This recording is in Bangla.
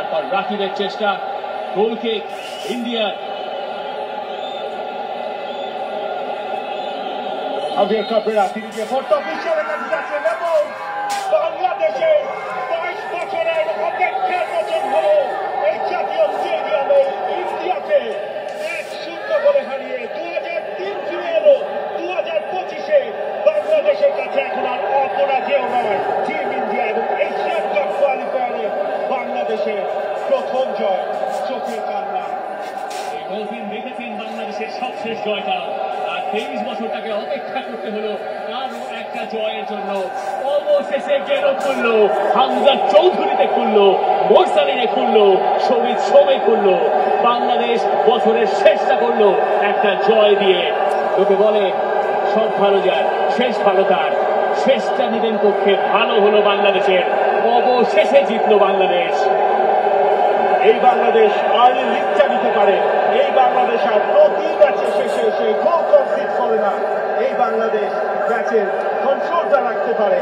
তারপর রাকিবের চেষ্টা, গোল কিক ইন্ডিয়ার। Javier Cabrera তিনি যে ফটো বিশাল কাছে যাচ্ছেন এবং বাংলাদেশে 22 বছরের অপেক্ষার মোচন হলো এই জাতীয় স্টেডিয়ামে ইন্ডিয়াকে 1-0 গোলে হারিয়ে 2003 ফিরে এলো 2025-এ। বাংলাদেশের কাছে এখন আর অপরাজেয় নয় টিম ইন্ডিয়া এবং এশিয়ান কাপ কোয়ালিফায়ারে বাংলাদেশের প্রথম জয়, চোখের কান্না। এই গোলকিন দেখেছেন বাংলাদেশের সবশেষ জয়টা, আর 23 বছরটাকে অপেক্ষা করতে হলো আরো একটা জয়ের জন্য। অবশেষে কেন খুললো, হামজা চৌধুরীতে খুললো, মোরসালিনে খুললো, শহীদ সময় খুললো। বাংলাদেশ বছরের শেষটা করলো একটা জয় দিয়ে। লোকে বলে সব ভালো যায়, শেষ ভালো তার। শেষটা নিবেন পক্ষে ভালো হলো বাংলাদেশের, অবশেষে জিতলো বাংলাদেশ। এই বাংলাদেশ আর্লি লিগটা নিতে পারে। এই বাংলাদেশ আর প্রতি ম্যাচে শেষে এসে গোল কনসিড করে না। এই বাংলাদেশ ম্যাচের কন্ট্রোলটা রাখতে পারে।